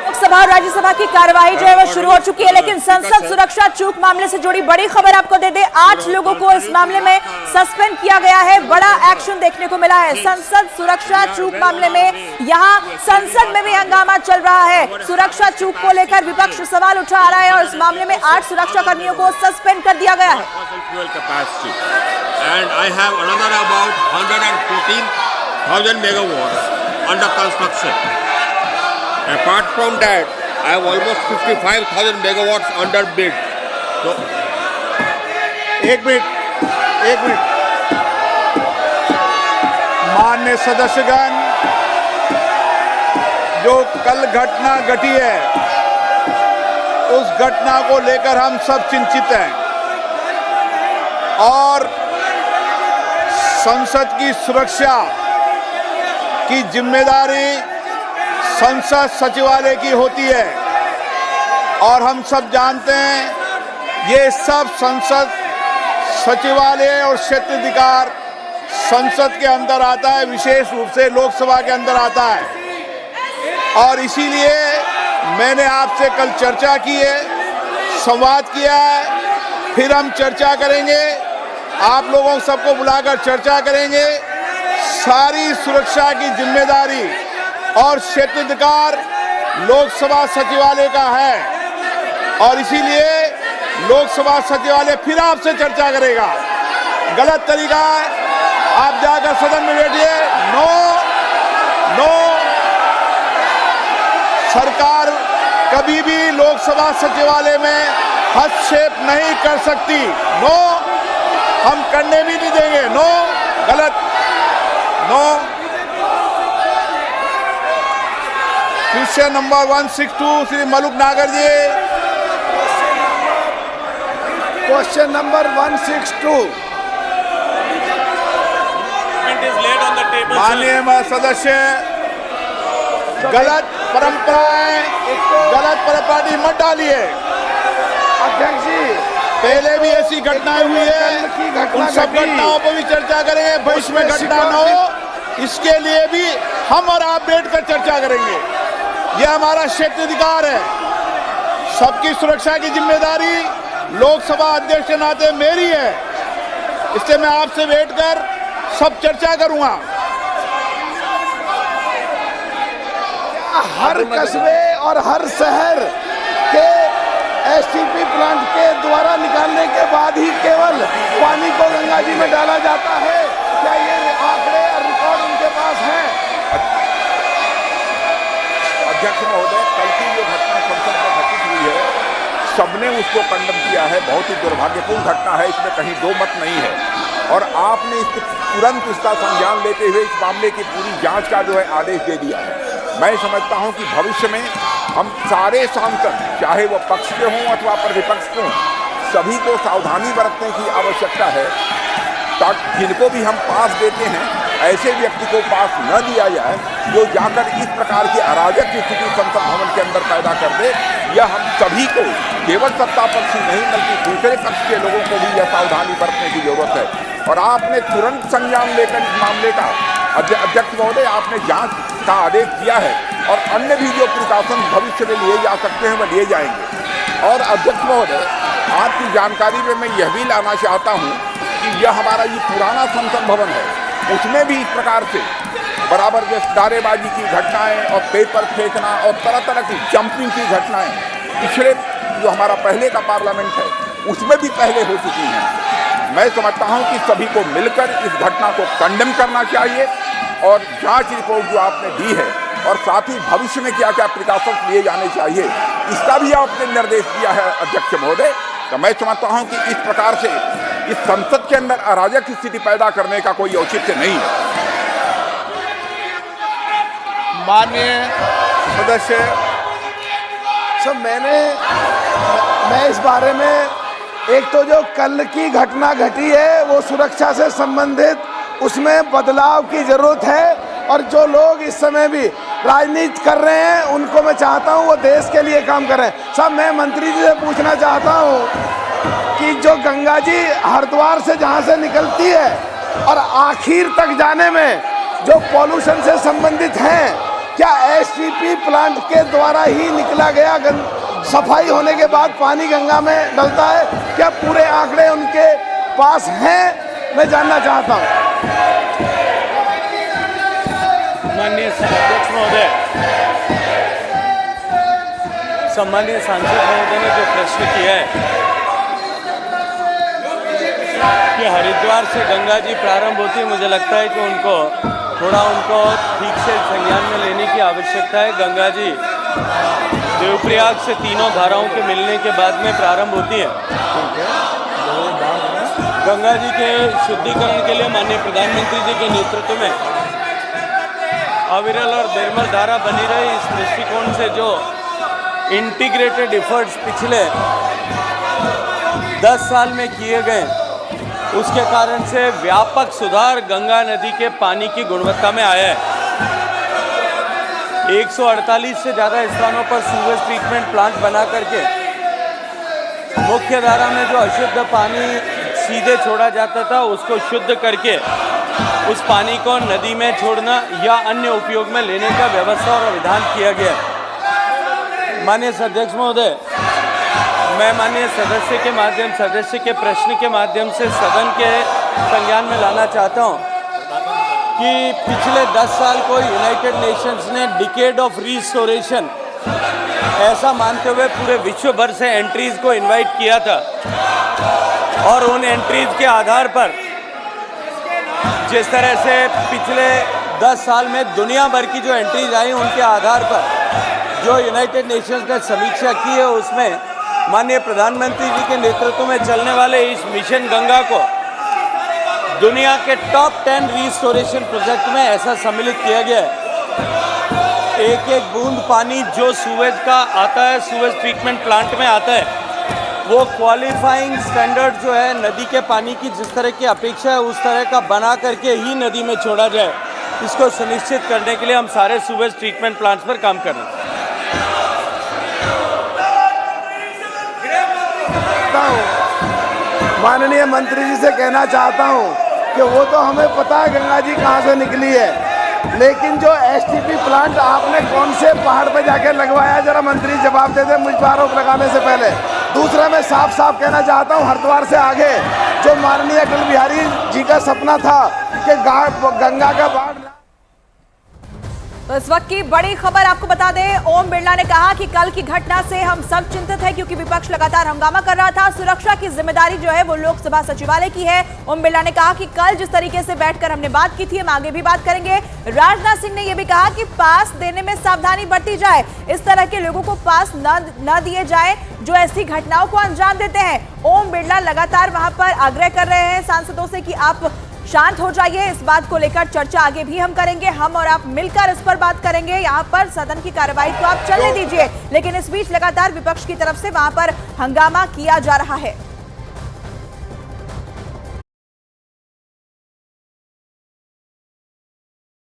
लोकसभा और राज्यसभा की कार्यवाही जो है वो शुरू हो चुकी है, लेकिन संसद सुरक्षा चूक मामले से जुड़ी बड़ी खबर आपको दे दे। 8 लोगों को इस मामले में सस्पेंड किया गया है। बड़ा एक्शन देखने को मिला है संसद सुरक्षा चूक मामले में। यहां संसद में भी हंगामा चल रहा है। सुरक्षा चूक को लेकर विपक्ष सवाल उठा रहा है और इस मामले में 8 सुरक्षा कर्मियों को सस्पेंड कर दिया गया है। And I have another about 114,000 megawatts under construction. Apart from that, I have almost 55,000 megawatts under bid. So, एक मिनट माननीय सदस्यगण, जो कल घटना घटी है उस घटना को लेकर हम सब चिंतित हैं और संसद की सुरक्षा की जिम्मेदारी संसद सचिवालय की होती है और हम सब जानते हैं ये सब संसद सचिवालय और क्षेत्राधिकार संसद के अंदर आता है, विशेष रूप से लोकसभा के अंदर आता है। और इसीलिए मैंने आपसे कल चर्चा की है, संवाद किया है, फिर हम चर्चा करेंगे, आप लोगों सबको बुलाकर चर्चा करेंगे। सारी सुरक्षा की जिम्मेदारी और क्षेत्राधिकार लोकसभा सचिवालय का है और इसीलिए लोकसभा सचिवालय फिर आपसे चर्चा करेगा। गलत तरीका है, आप जाकर सदन में बैठिए। नो, सरकार कभी भी लोकसभा सचिवालय में हस्तक्षेप नहीं कर सकती। नो, हम करने भी नहीं देंगे। नो, गलत। No. Question number 162 Shri Maluk Nagar ji. Question number 162। माननीय सदस्य, गलत परंपराएं, गलत परंपरा मत डालिए। अध्यक्ष जी, पहले भी ऐसी घटनाएं हुई है, उन सब घटनाओं पर भी चर्चा करेंगे। भविष्य में घटना न हो इसके लिए भी हम और आप बैठकर चर्चा करेंगे। यह हमारा क्षेत्राधिकार है। सबकी सुरक्षा की जिम्मेदारी लोकसभा अध्यक्ष के नाते मेरी है, इसलिए मैं आपसे बैठकर सब चर्चा करूंगा। हर कस्बे और हर शहर के एसटीपी प्लांट के द्वारा निकालने के बाद ही केवल पानी को गंगा जी में डाला जाता है? क्या ये आंकड़े और रिकॉर्ड उनके पास है? अध्यक्ष महोदय, कल की जो घटना संसद में घटित हुई है, सबने उसको कंडम किया है। बहुत ही दुर्भाग्यपूर्ण घटना है, इसमें कहीं दो मत नहीं है और आपने तुरंत इसका संज्ञान लेते हुए इस मामले की पूरी जांच का जो है आदेश दे दिया है। मैं समझता हूं कि भविष्य में हम सारे सांसद, चाहे वो पक्ष के हों अथवा प्रतिपक्ष के हों, सभी को सावधानी बरतने की आवश्यकता है ताकि जिनको भी हम पास देते हैं ऐसे व्यक्ति को पास न दिया जाए जो जाकर इस प्रकार की अराजक स्थिति संसद भवन के अंदर पैदा कर दे। यह हम सभी को, केवल सत्ता पक्ष ही नहीं बल्कि दूसरे पक्ष के लोगों को भी यह सावधानी बरतने की जरूरत है और आपने तुरंत संज्ञान लेकर इस मामले का अध्यक्ष महोदय आपने जांच का आदेश दिया है और अन्य भी जो प्रिकॉशन भविष्य में लिए जा सकते हैं वह लिए जाएंगे। और अध्यक्ष महोदय, आपकी जानकारी में मैं यह भी लाना चाहता हूं कि यह हमारा ये पुराना संसद भवन है, उसमें भी इस प्रकार से बराबर जैसे नारेबाजी की घटनाएं और पेपर फेंकना और तरह तरह की जंपिंग की घटनाएं पिछले जो हमारा पहले का पार्लियामेंट है उसमें भी पहले हो चुकी हैं। मैं समझता हूं कि सभी को मिलकर इस घटना को कंडेम करना चाहिए और जांच रिपोर्ट जो आपने दी है और साथ ही भविष्य में क्या क्या प्रिकॉशंस लिए जाने चाहिए इसका भी आपने निर्देश दिया है अध्यक्ष महोदय। तो मैं समझता हूं कि इस प्रकार से इस संसद के अंदर अराजक स्थिति पैदा करने का कोई औचित्य नहीं है। माननीय सदस्य, सब मैं इस बारे में, एक तो जो कल की घटना घटी है वो सुरक्षा से संबंधित, उसमें बदलाव की जरूरत है और जो लोग इस समय भी राजनीति कर रहे हैं उनको मैं चाहता हूं वो देश के लिए काम करें। सब मैं मंत्री जी से पूछना चाहता हूं कि जो गंगा जी हरिद्वार से जहां से निकलती है और आखिर तक जाने में जो पॉल्यूशन से संबंधित हैं, क्या एसटीपी प्लांट के द्वारा ही निकला गया सफाई होने के बाद पानी गंगा में डलता है? क्या पूरे आंकड़े उनके पास हैं? मैं जानना चाहता हूं। माननीय अध्यक्ष महोदय, सम्मानीय सांसद महोदय ने जो प्रश्न किया है कि हरिद्वार से गंगा जी प्रारंभ होती है, मुझे लगता है कि उनको ठीक से संज्ञान में लेने की आवश्यकता है। गंगा जी देवप्रयाग से तीनों धाराओं के मिलने के बाद में प्रारंभ होती है। गंगा जी के शुद्धिकरण के लिए माननीय प्रधानमंत्री जी के नेतृत्व में अविरल और निर्मल धारा बनी रही। इस दृष्टिकोण से जो इंटीग्रेटेड एफर्ट्स पिछले 10 साल में किए गए, उसके कारण से व्यापक सुधार गंगा नदी के पानी की गुणवत्ता में आया है। 148 से ज़्यादा स्थानों पर सीवेज ट्रीटमेंट प्लांट बना करके मुख्य धारा में जो अशुद्ध पानी सीधे छोड़ा जाता था, उसको शुद्ध करके उस पानी को नदी में छोड़ना या अन्य उपयोग में लेने का व्यवस्था और विधान किया गया। माननीय अध्यक्ष महोदय, मैं माननीय सदस्य के प्रश्न के माध्यम से सदन के संज्ञान में लाना चाहता हूं कि पिछले 10 साल को यूनाइटेड नेशंस ने डिकेड ऑफ रिस्टोरेशन ऐसा मानते हुए पूरे विश्व भर से एंट्रीज को इनवाइट किया था, और उन एंट्रीज के आधार पर जिस तरह से पिछले 10 साल में दुनिया भर की जो एंट्रीज आई, उनके आधार पर जो यूनाइटेड नेशंस ने समीक्षा की है, उसमें माननीय प्रधानमंत्री जी के नेतृत्व में चलने वाले इस मिशन गंगा को दुनिया के टॉप 10 रिस्टोरेशन प्रोजेक्ट में ऐसा सम्मिलित किया गया है। एक एक बूंद पानी जो सूवेज का आता है, सूवेज ट्रीटमेंट प्लांट में आता है, वो क्वालिफाइंग स्टैंडर्ड जो है नदी के पानी की जिस तरह की अपेक्षा है, उस तरह का बना करके ही नदी में छोड़ा जाए। इसको सुनिश्चित करने के लिए हम सारे सूवेज ट्रीटमेंट प्लांट्स पर काम कर रहे हैं। माननीय मंत्री जी से कहना चाहता हूं कि वो तो हमें पता है गंगा जी कहाँ से निकली है, लेकिन जो एसटीपी प्लांट आपने कौन से पहाड़ पे जाके लगवाया, जरा मंत्री जवाब दे दे मुझ पर आरोप लगाने से पहले। दूसरा, मैं साफ साफ कहना चाहता हूँ, हरिद्वार से आगे जो माननीय अटल बिहारी जी का सपना था कि गंगा का बाढ़। तो इस वक्त की बड़ी खबर आपको बता दें, ओम बिरला ने कहा कि कल की घटना से हम सब चिंतित हैं, क्योंकि विपक्ष लगातार हंगामा कर रहा था। सुरक्षा की जिम्मेदारी जो है वो लोकसभा सचिवालय की है। ओम बिरला ने कहा कि कल जिस तरीके से बैठकर हमने बात की थी, हम आगे भी बात करेंगे। राजनाथ सिंह ने यह भी कहा कि पास देने में सावधानी बरती जाए, इस तरह के लोगों को पास न दिए जाए जो ऐसी घटनाओं को अंजाम देते हैं। ओम बिरला लगातार वहां पर आग्रह कर रहे हैं सांसदों से कि आप शांत हो जाइए। इस बात को लेकर चर्चा आगे भी हम करेंगे, हम और आप मिलकर इस पर बात करेंगे। यहाँ पर सदन की कार्यवाही को आप चलने दीजिए, लेकिन इस बीच लगातार विपक्ष की तरफ से वहां पर हंगामा किया जा रहा है।